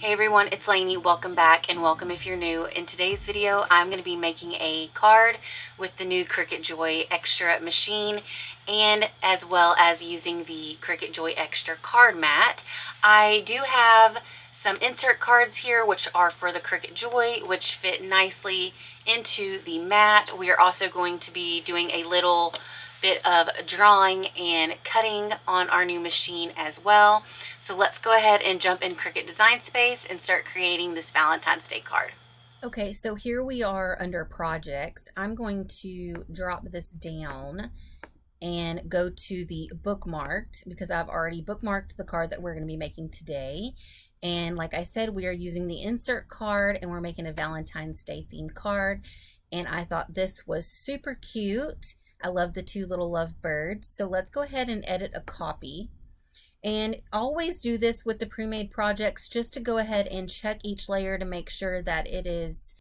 Hey everyone, it's Lainey. Welcome back and welcome if you're new. In today's video, I'm going to be making a card with the new Cricut Joy Xtra machine and as well as using the Cricut Joy Xtra card mat. I do have some insert cards here which are for the Cricut Joy, which fit nicely into the mat. We are also going to be doing a little bit of drawing and cutting on our new machine as well. So let's go ahead and jump in Cricut Design Space and start creating this Valentine's Day card. Okay, so here we are under projects. I'm going to drop this down and go to the bookmarked because I've already bookmarked the card that we're going to be making today. And like I said, we are using the insert card and we're making a Valentine's Day themed card. And I thought this was super cute. I love the two little lovebirds. So let's go ahead and edit a copy. And always do this with the pre-made projects just to go ahead and check each layer to make sure that it is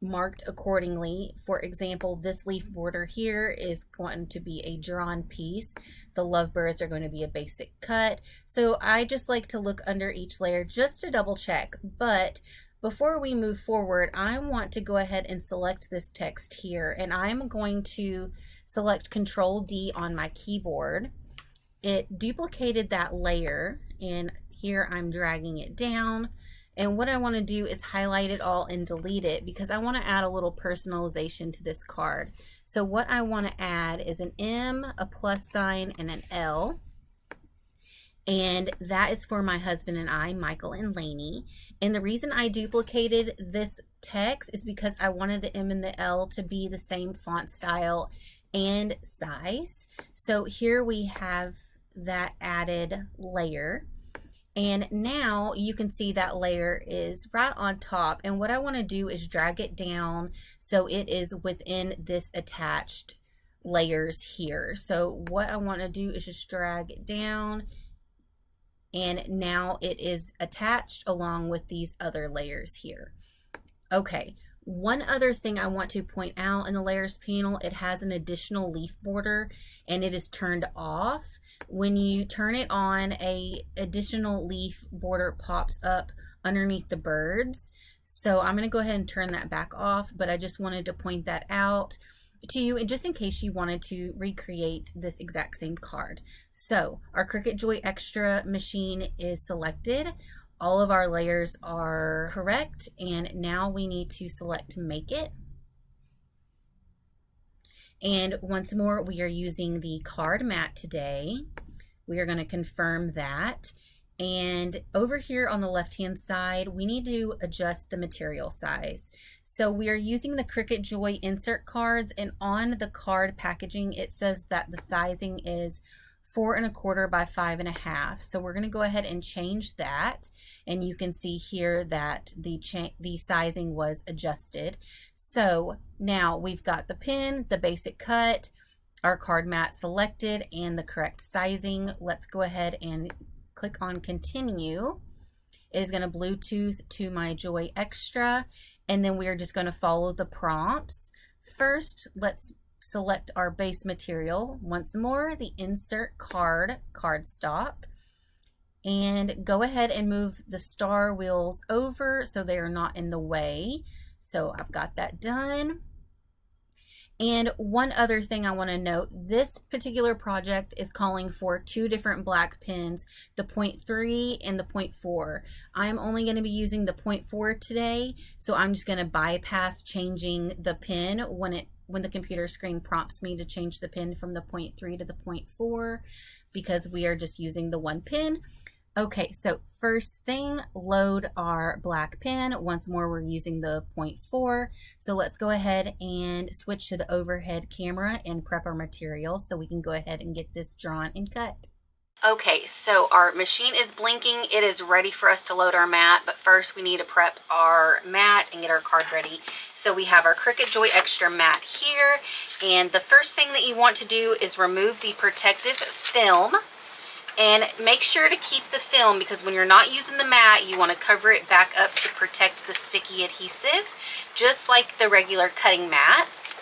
marked accordingly. For example, this leaf border here is going to be a drawn piece. The lovebirds are going to be a basic cut. So I just like to look under each layer just to double check. But before we move forward, I want to go ahead and select this text here, and I'm going to select Control D on my keyboard. It duplicated that layer, and here I'm dragging it down. And what I want to do is highlight it all and delete it because I want to add a little personalization to this card. So what I want to add is an M, a plus sign, and an L. And that is for my husband and I, Michael and Lainey. And the reason I duplicated this text is because I wanted the M and the L to be the same font style and size. So here we have that added layer. And now you can see that layer is right on top. And what I want to do is drag it down so it is within this attached layers here. So what I want to do is just drag it down. And now it is attached along with these other layers here. Okay, one other thing I want to point out in the layers panel, it has an additional leaf border and it is turned off. When you turn it on, a additional leaf border pops up underneath the birds. So I'm going to go ahead and turn that back off, but I just wanted to point that out to you, and just in case you wanted to recreate this exact same card. So our Cricut Joy Xtra machine is selected. All of our layers are correct, and now we need to select Make It. And once more, we are using the card mat today. We are going to confirm that. And over here on the left-hand side, we need to adjust the material size. So we are using the Cricut Joy insert cards, and on the card packaging, it says that the sizing is 4 1/4 by 5 1/2. So we're going to go ahead and change that. And you can see here that the sizing was adjusted. So now we've got the pin, the basic cut, our card mat selected, and the correct sizing. Let's go ahead and click on Continue. It is going to Bluetooth to my Joy Xtra, and then we are just going to follow the prompts. First, let's select our base material. Once more, the insert cardstock, and go ahead and move the star wheels over so they are not in the way. So I've got that done. And one other thing I want to note, this particular project is calling for 2 different black pens, the 0.3 and the 0.4. I'm only going to be using the 0.4 today, so I'm just going to bypass changing the pen when the computer screen prompts me to change the pen from the 0.3 to the 0.4 because we are just using the one pen. Okay, so first thing, load our black pen. Once more, we're using the 0.4. So let's go ahead and switch to the overhead camera and prep our material so we can go ahead and get this drawn and cut. Okay, so our machine is blinking. It is ready for us to load our mat, but first we need to prep our mat and get our card ready. So we have our Cricut Joy Xtra mat here, and the first thing that you want to do is remove the protective film. And make sure to keep the film because when you're not using the mat, you want to cover it back up to protect the sticky adhesive, just like the regular cutting mats.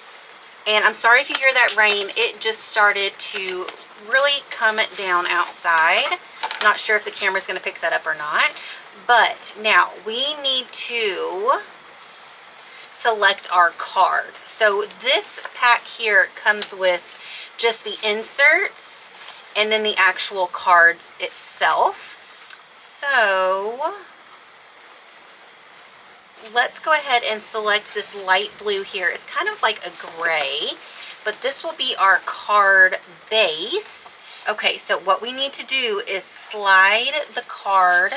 And I'm sorry if you hear that rain. It just started to really come down outside. Not sure if the camera's going to pick that up or not. But now we need to select our card. So this pack here comes with just the inserts and then the actual cards itself. So let's go ahead and select this light blue here. It's kind of like a gray, but this will be our card base. Okay, so what we need to do is slide the card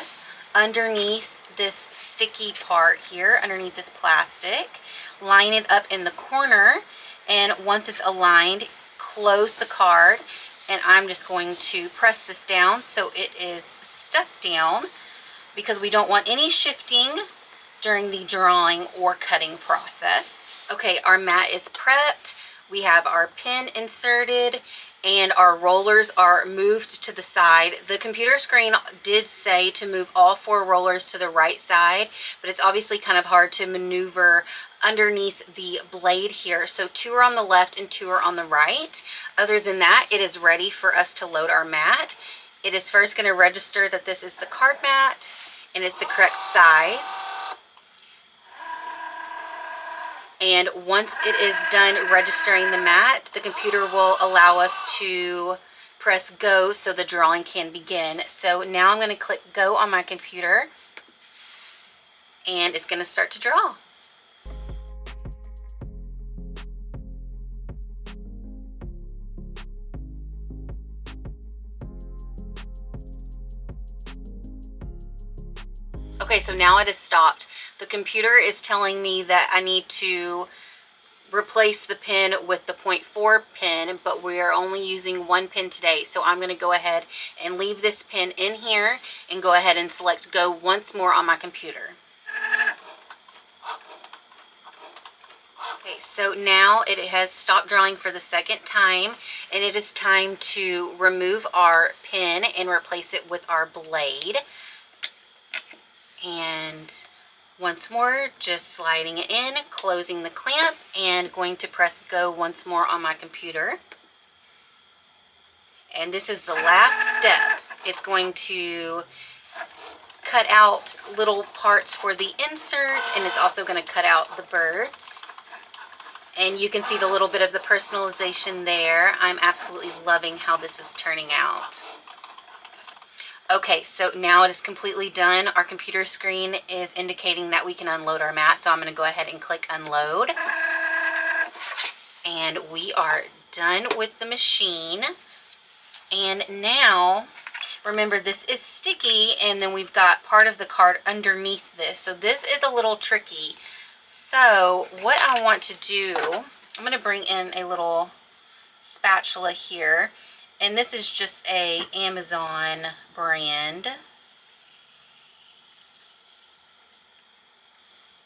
underneath this sticky part here, underneath this plastic. Line it up in the corner, and once it's aligned, close the card, and I'm just going to press this down so it is stuck down, because we don't want any shifting during the drawing or cutting process. Okay, our mat is prepped. We have our pin inserted and our rollers are moved to the side. The computer screen did say to move all 4 rollers to the right side, but it's obviously kind of hard to maneuver underneath the blade here. So 2 are on the left and 2 are on the right. Other than that, it is ready for us to load our mat. It is first going to register that this is the card mat and it's the correct size. And once it is done registering the mat, the computer will allow us to press go so the drawing can begin. So now I'm going to click go on my computer and it's going to start to draw. Okay, so now it has stopped. The computer is telling me that I need to replace the pin with the 0.4 pin, but we are only using 1 pin today. So I'm going to go ahead and leave this pin in here and go ahead and select go once more on my computer. Okay, so now it has stopped drawing for the 2nd time, and it is time to remove our pin and replace it with our blade. And once more, just sliding it in, closing the clamp, and going to press go once more on my computer. And this is the last step. It's going to cut out little parts for the insert, and it's also going to cut out the birds. And you can see the little bit of the personalization there. I'm absolutely loving how this is turning out. Okay, so now it is completely done. Our computer screen is indicating that we can unload our mat, so I'm going to go ahead and click unload. And we are done with the machine. And now, remember, this is sticky, and then we've got part of the card underneath this. So this is a little tricky. So what I want to do, I'm going to bring in a little spatula here. And this is just a Amazon brand.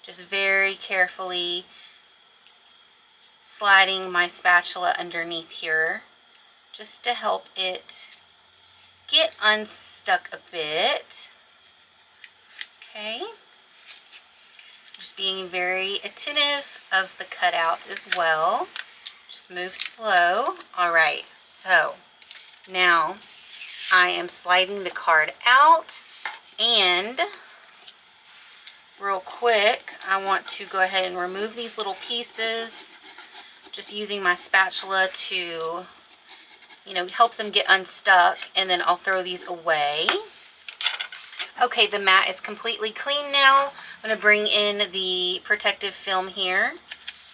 Just very carefully sliding my spatula underneath here just to help it get unstuck a bit. Okay. Just being very attentive of the cutouts as well. Just move slow. All right, so now I am sliding the card out, and real quick I want to go ahead and remove these little pieces, just using my spatula to, you know, help them get unstuck, and then I'll throw these away. Okay, the mat is completely clean now. I'm going to bring in the protective film here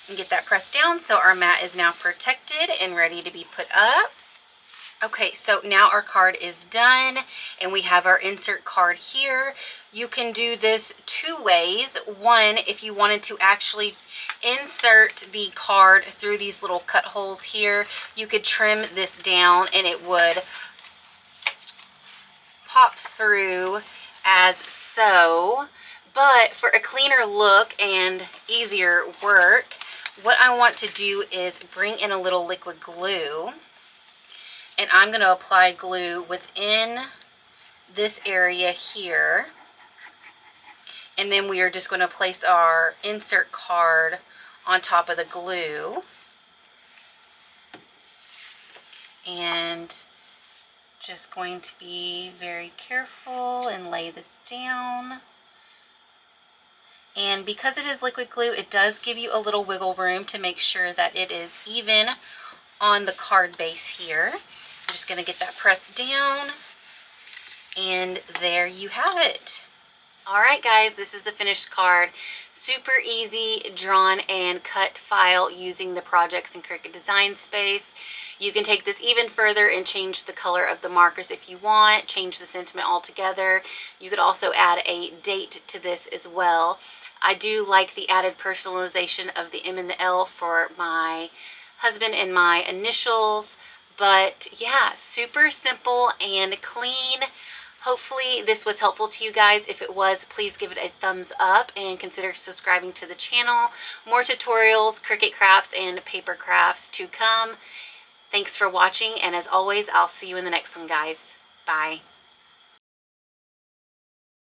and get that pressed down so our mat is now protected and ready to be put up. Okay, so now our card is done and we have our insert card here. You can do this 2 ways. One, if you wanted to actually insert the card through these little cut holes here, you could trim this down and it would pop through as so. But for a cleaner look and easier work, what I want to do is bring in a little liquid glue. And I'm going to apply glue within this area here. And then we are just going to place our insert card on top of the glue. And Just going to be very careful and lay this down. And because it is liquid glue, it does give you a little wiggle room to make sure that it is even on the card base here. I'm just going to get that pressed down, and there you have it. Alright guys, this is the finished card. Super easy drawn and cut file using the projects in Cricut Design Space. You can take this even further and change the color of the markers if you want, change the sentiment altogether. You could also add a date to this as well. I do like the added personalization of the M and the L for my husband and my initials. But yeah, super simple and clean. Hopefully this was helpful to you guys. If it was, please give it a thumbs up and consider subscribing to the channel. More tutorials, Cricut crafts, and paper crafts to come. Thanks for watching, and as always, I'll see you in the next one, guys. Bye.